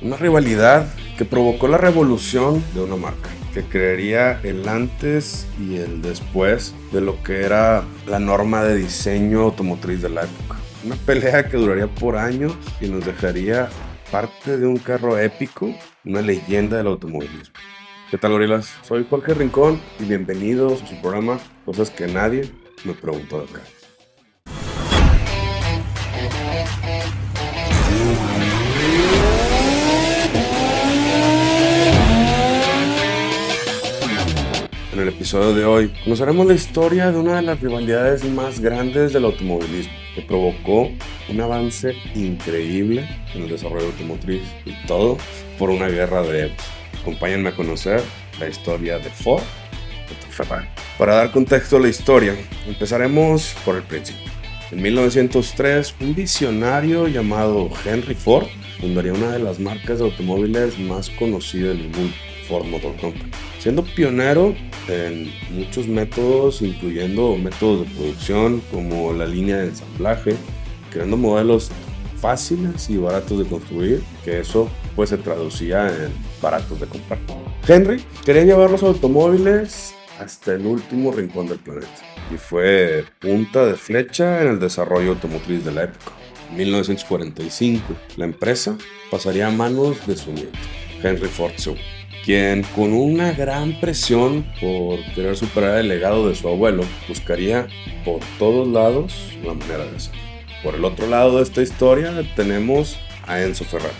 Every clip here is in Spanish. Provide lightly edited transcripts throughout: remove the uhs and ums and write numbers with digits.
Una rivalidad que provocó la revolución de una marca, que crearía el antes y el después de lo que era la norma de diseño automotriz de la época. Una pelea que duraría por años y nos dejaría parte de un carro épico, una leyenda del automovilismo. ¿Qué tal, gorilas? Soy Jorge Rincón y bienvenidos a su programa Cosas que nadie me preguntó de acá. En el episodio de hoy conoceremos la historia de una de las rivalidades más grandes del automovilismo, que provocó un avance increíble en el desarrollo automotriz, y todo por una guerra de egos. Acompáñenme a conocer la historia de Ford contra Ferrari. Para dar contexto a la historia, empezaremos por el principio. En 1903, un visionario llamado Henry Ford fundaría una de las marcas de automóviles más conocidas en el mundo, Ford Motor Company, siendo pionero en muchos métodos, incluyendo métodos de producción como la línea de ensamblaje, creando modelos fáciles y baratos de construir, que eso pues se traducía en baratos de comprar. Henry quería llevar los automóviles hasta el último rincón del planeta y fue punta de flecha en el desarrollo automotriz de la época. En 1945, la empresa pasaría a manos de su nieto, Henry Ford II, quien con una gran presión por querer superar el legado de su abuelo, buscaría por todos lados la manera de hacerlo. Por el otro lado de esta historia tenemos a Enzo Ferrari,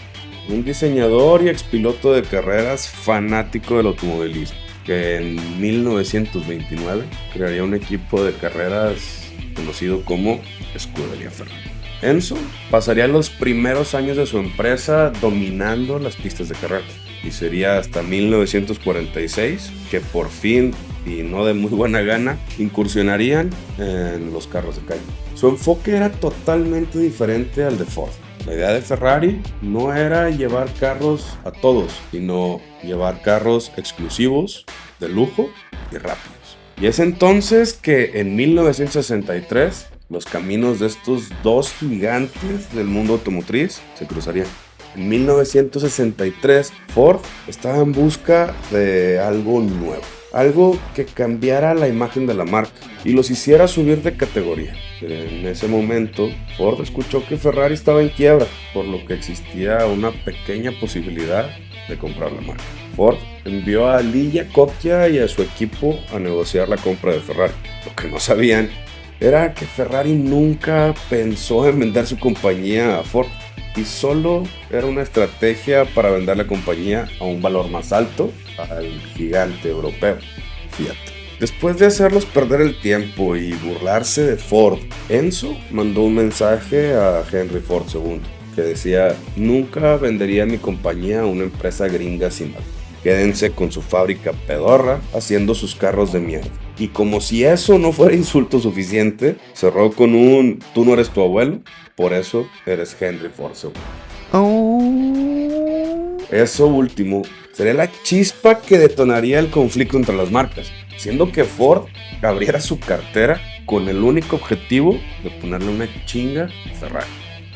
un diseñador y expiloto de carreras fanático del automovilismo, que en 1929 crearía un equipo de carreras conocido como Scuderia Ferrari. Enzo pasaría los primeros años de su empresa dominando las pistas de carreras, y sería hasta 1946 que por fin, y no de muy buena gana, incursionarían en los carros de calle. Su enfoque era totalmente diferente al de Ford. La idea de Ferrari no era llevar carros a todos, sino llevar carros exclusivos, de lujo y rápidos. Y es entonces que en 1963 los caminos de estos dos gigantes del mundo automotriz se cruzarían. En 1963, Ford estaba en busca de algo nuevo, algo que cambiara la imagen de la marca y los hiciera subir de categoría. En ese momento, Ford escuchó que Ferrari estaba en quiebra, por lo que existía una pequeña posibilidad de comprar la marca. Ford envió a Lee Iacocca y a su equipo a negociar la compra de Ferrari. Lo que no sabían era que Ferrari nunca pensó en vender su compañía a Ford, y solo era una estrategia para vender la compañía a un valor más alto al gigante europeo, Fiat. Después de hacerlos perder el tiempo y burlarse de Ford, Enzo mandó un mensaje a Henry Ford II que decía: nunca vendería mi compañía a una empresa gringa sin valor. Quédense con su fábrica pedorra haciendo sus carros de mierda. Y como si eso no fuera insulto suficiente, cerró con un: tú no eres tu abuelo, por eso eres Henry Ford II. Eso último sería la chispa que detonaría el conflicto entre las marcas, siendo que Ford abriera su cartera con el único objetivo de ponerle una chinga a Ferrari.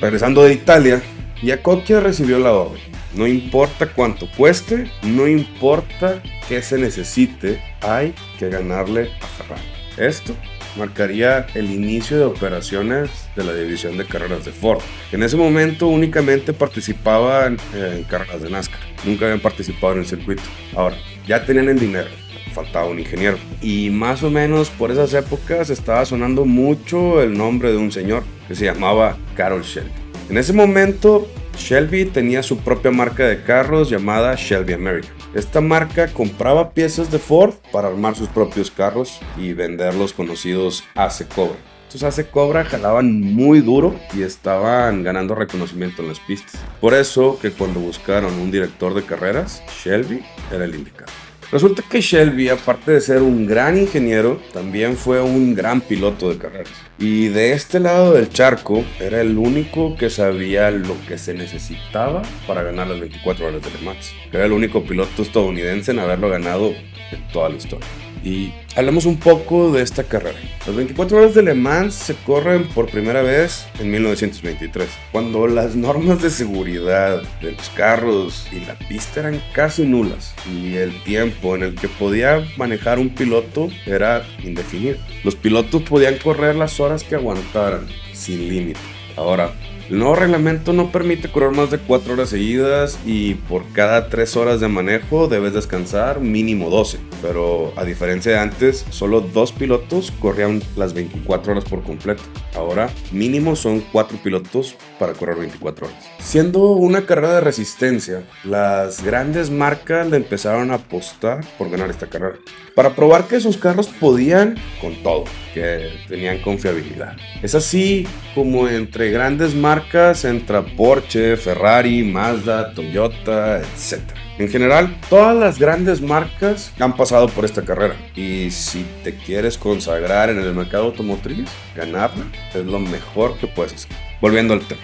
Regresando de Italia, Iacocca recibió la orden. No importa cuánto cueste, no importa qué se necesite, hay que ganarle a Ferrari. Esto marcaría el inicio de operaciones de la división de carreras de Ford, que en ese momento únicamente participaban en carreras de NASCAR. Nunca habían participado en el circuito. Ahora, ya tenían el dinero, faltaba un ingeniero. Y más o menos por esas épocas estaba sonando mucho el nombre de un señor que se llamaba Carroll Shelby. En ese momento, Shelby tenía su propia marca de carros llamada Shelby America. Esta marca compraba piezas de Ford para armar sus propios carros y vender los conocidos AC Cobra. Estos AC Cobra jalaban muy duro y estaban ganando reconocimiento en las pistas. Por eso que cuando buscaron un director de carreras, Shelby era el indicado. Resulta que Shelby, aparte de ser un gran ingeniero, también fue un gran piloto de carreras. Y de este lado del charco, era el único que sabía lo que se necesitaba para ganar las 24 horas de Le Mans. Era el único piloto estadounidense en haberlo ganado en toda la historia. Y Hablemos un poco de esta carrera. Las 24 horas de Le Mans se corren por primera vez en 1923, cuando las normas de seguridad de los carros y la pista eran casi nulas y el tiempo en el que podía manejar un piloto era indefinido. Los pilotos podían correr las horas que aguantaran, sin límite. Ahora, el nuevo reglamento no permite correr más de 4 horas seguidas y por cada 3 horas de manejo debes descansar mínimo 12. Pero a diferencia de antes, solo 2 pilotos corrían las 24 horas por completo. Ahora mínimo son 4 pilotos para correr 24 horas. Siendo una carrera de resistencia, las grandes marcas le empezaron a apostar por ganar esta carrera, para probar que sus carros podían con todo, que tenían confiabilidad. Es así como entre grandes marcas entra Porsche, Ferrari, Mazda, Toyota, etc. En general, todas las grandes marcas han pasado por esta carrera. Y si te quieres consagrar en el mercado automotriz, ganarla es lo mejor que puedes hacer. Volviendo al tema.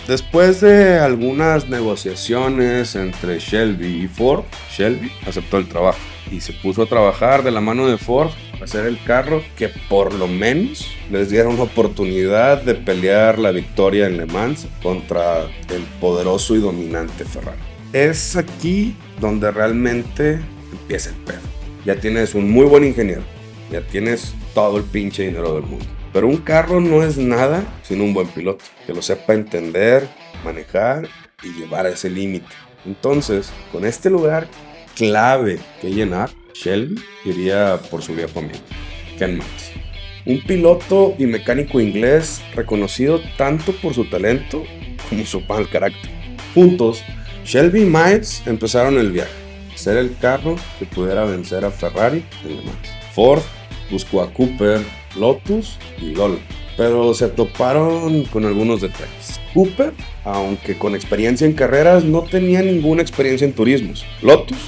Después de algunas negociaciones entre Shelby y Ford, Shelby aceptó el trabajo y se puso a trabajar de la mano de Ford para hacer el carro que por lo menos les diera una oportunidad de pelear la victoria en Le Mans contra el poderoso y dominante Ferrari. Es aquí donde realmente empieza el pedo. Ya tienes un muy buen ingeniero, ya tienes todo el pinche dinero del mundo. Pero un carro no es nada sin un buen piloto, que lo sepa entender, manejar y llevar a ese límite. Entonces, con este lugar clave que llenar, Shelby iría por su viejo amigo, Ken Miles. Un piloto y mecánico inglés reconocido tanto por su talento como su mal carácter. Juntos, Shelby y Miles empezaron el viaje, hacer el carro que pudiera vencer a Ferrari en Le Mans. Ford buscó a Cooper, Lotus y Lola, pero se toparon con algunos detalles. Cooper, aunque con experiencia en carreras, no tenía ninguna experiencia en turismos. Lotus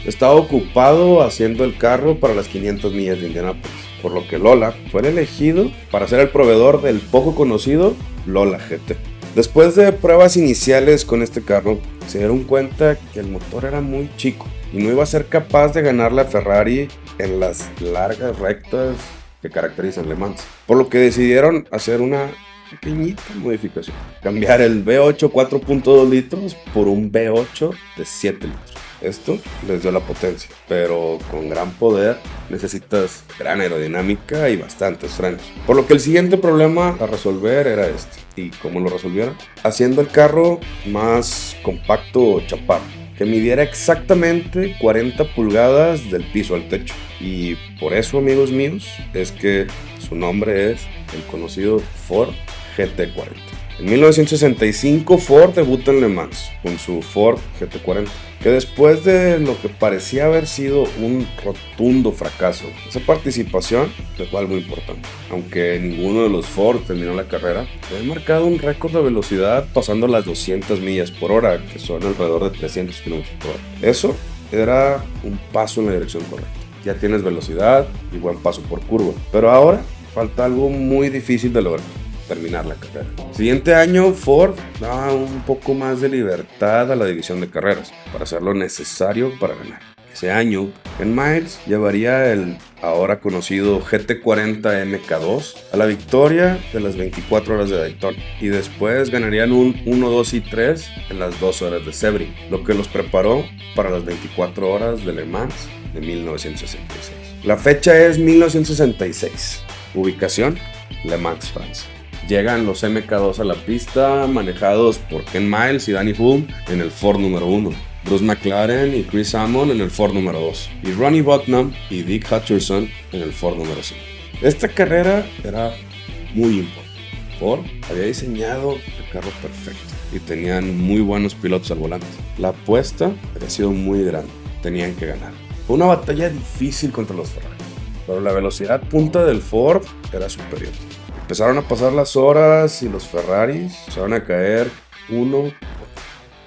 estaba ocupado haciendo el carro para las 500 millas de Indianápolis, por lo que Lola fue elegido para ser el proveedor del poco conocido Lola GT. Después de pruebas iniciales con este carro, se dieron cuenta que el motor era muy chico y no iba a ser capaz de ganarle a Ferrari en las largas rectas que caracterizan Le Mans, por lo que decidieron hacer una pequeñita modificación, cambiar el V8 4.2 litros por un V8 de 7 litros. Esto les dio la potencia, pero con gran poder necesitas gran aerodinámica y bastantes frenos. Por lo que el siguiente problema a resolver era este. ¿Y cómo lo resolvieron? Haciendo el carro más compacto o chaparro, que midiera exactamente 40 pulgadas del piso al techo. Y por eso, amigos míos, es que su nombre es el conocido Ford GT40. En 1965 Ford debuta en Le Mans con su Ford GT40, que después de lo que parecía haber sido un rotundo fracaso, esa participación fue algo importante. Aunque ninguno de los Ford terminó la carrera, había marcado un récord de velocidad pasando las 200 millas por hora, que son alrededor de 300 km por hora. Eso era un paso en la dirección correcta. Ya tienes velocidad y buen paso por curva, pero ahora falta algo muy difícil de lograr: terminar la carrera. Siguiente año, Ford da un poco más de libertad a la división de carreras para hacer lo necesario para ganar. Ese año, Ken Miles llevaría el ahora conocido GT40 MK2 a la victoria de las 24 horas de Daytona, y después ganarían un 1, 2 y 3 en las 2 horas de Sebring, lo que los preparó para las 24 horas de Le Mans de 1966. La fecha es 1966. Ubicación: Le Mans, Francia. Llegan los MK2 a la pista, manejados por Ken Miles y Danny Hulme en el Ford número 1, Bruce McLaren y Chris Amon en el Ford número 2, y Ronnie Bucknam y Dick Hutcherson en el Ford número 5. Esta carrera era muy importante. Ford había diseñado el carro perfecto y tenían muy buenos pilotos al volante. La apuesta había sido muy grande, tenían que ganar. Fue una batalla difícil contra los Ferrari, pero la velocidad punta del Ford era superior. Empezaron a pasar las horas y los Ferraris empezaron a caer uno,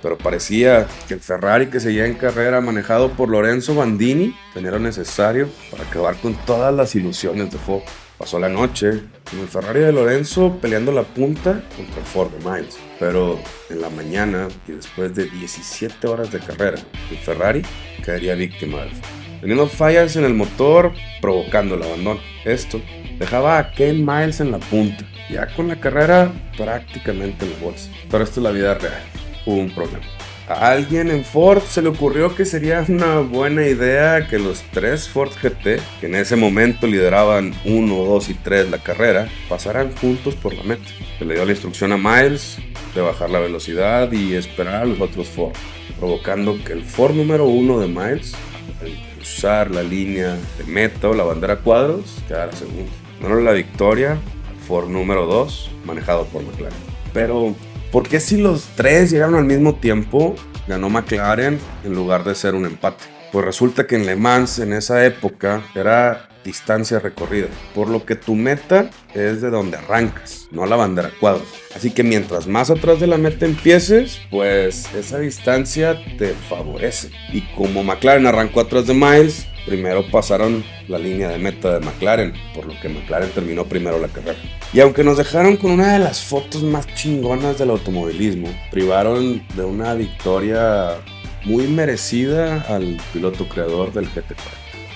pero parecía que el Ferrari que seguía en carrera, manejado por Lorenzo Bandini, tenía lo necesario para acabar con todas las ilusiones de Ford. Pasó la noche con el Ferrari de Lorenzo peleando la punta contra el Ford de Miles, pero en la mañana y después de 17 horas de carrera, el Ferrari caería víctima del Ford. teniendo fallas en el motor provocando el abandono. Esto dejaba a Ken Miles en la punta, ya con la carrera prácticamente en la bolsa. Pero esto es la vida real. Hubo un problema. A alguien en Ford se le ocurrió que sería una buena idea que los 3 Ford GT, que en ese momento lideraban 1, 2 y 3 la carrera, pasaran juntos por la meta. Se le dio la instrucción a Miles de bajar la velocidad y esperar a los otros Ford, provocando que el Ford número 1 de Miles, al cruzar la línea de meta o la bandera cuadros, quedara segundo. Ganó la victoria al Ford número 2, manejado por McLaren. Pero ¿por qué si los 3 llegaron al mismo tiempo, ganó McLaren en lugar de ser un empate? Pues resulta que en Le Mans en esa época era distancia recorrida, por lo que tu meta es de donde arrancas, no la bandera cuadros. Así que mientras más atrás de la meta empieces, pues esa distancia te favorece. Y como McLaren arrancó atrás de Miles, primero pasaron la línea de meta de McLaren, por lo que McLaren terminó primero la carrera. Y aunque nos dejaron con una de las fotos más chingonas del automovilismo, privaron de una victoria muy merecida al piloto creador del GT4.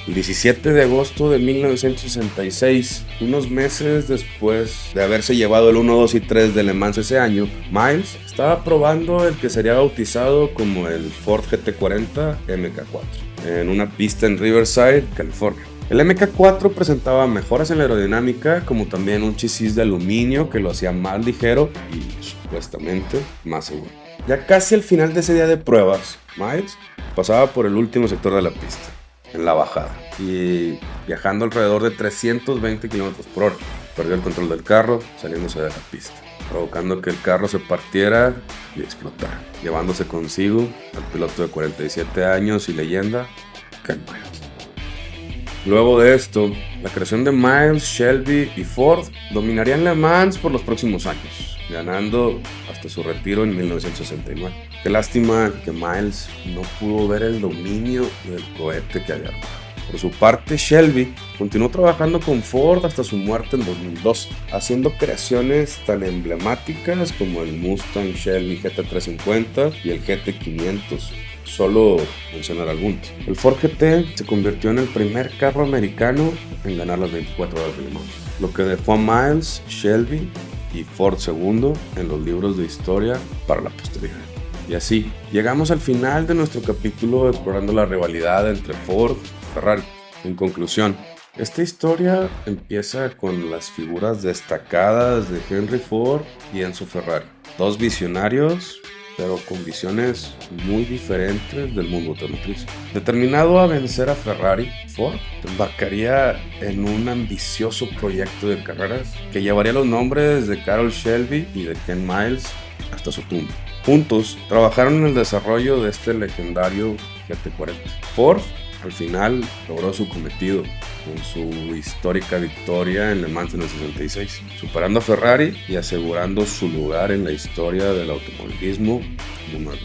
El 17 de agosto de 1966, unos meses después de haberse llevado el 1, 2 y 3 de Le Mans ese año, Miles estaba probando el que sería bautizado como el Ford GT40 MK4 en una pista en Riverside, California. El MK4 presentaba mejoras en la aerodinámica, como también un chasis de aluminio que lo hacía más ligero y supuestamente más seguro. Ya casi al final de ese día de pruebas, Miles pasaba por el último sector de la pista, en la bajada, y viajando alrededor de 320 km por hora. Perdió el control del carro saliéndose de la pista, provocando que el carro se partiera y explotara, llevándose consigo al piloto de 47 años y leyenda, Ken Miles. Luego de esto, la creación de Miles, Shelby y Ford dominarían Le Mans por los próximos años, ganando hasta su retiro en 1969. Qué lástima que Miles no pudo ver el dominio del cohete que había armado. Por su parte, Shelby continuó trabajando con Ford hasta su muerte en 2002, haciendo creaciones tan emblemáticas como el Mustang Shelby GT350 y el GT500. Solo mencionar algunos. El Ford GT se convirtió en el primer carro americano en ganar las 24 horas de Le Mans, lo que dejó a Miles, Shelby y Ford segundo en los libros de historia para la posteridad. Y así, llegamos al final de nuestro capítulo explorando la rivalidad entre Ford y Ferrari. En conclusión, esta historia empieza con las figuras destacadas de Henry Ford y Enzo Ferrari, dos visionarios pero con visiones muy diferentes del mundo automotriz. Determinado a vencer a Ferrari, Ford embarcaría en un ambicioso proyecto de carreras que llevaría los nombres de Carroll Shelby y de Ken Miles hasta su tumba. Juntos trabajaron en el desarrollo de este legendario GT40. Ford al final logró su cometido con su histórica victoria en Le Mans en el 66, superando a Ferrari y asegurando su lugar en la historia del automovilismo mundial.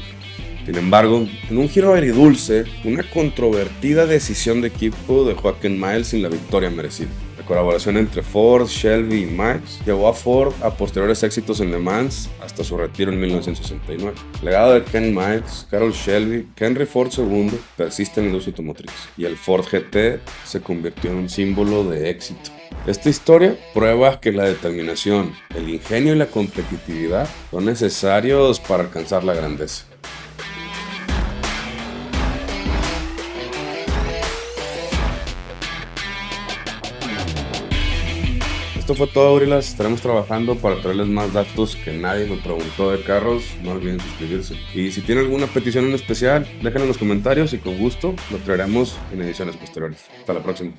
Sin embargo, en un giro agridulce, una controvertida decisión de equipo dejó a Ken Miles sin la victoria merecida. La colaboración entre Ford, Shelby y Miles llevó a Ford a posteriores éxitos en Le Mans hasta su retiro en 1969. El legado de Ken Miles, Carroll Shelby, Henry Ford II persiste en la industria automotriz y el Ford GT se convirtió en un símbolo de éxito. Esta historia prueba que la determinación, el ingenio y la competitividad son necesarios para alcanzar la grandeza. Esto fue todo, Aurilas. Estaremos trabajando para traerles más datos que nadie me preguntó de carros. No olviden suscribirse. Y si tienen alguna petición en especial, déjenla en los comentarios y con gusto lo traeremos en ediciones posteriores. Hasta la próxima.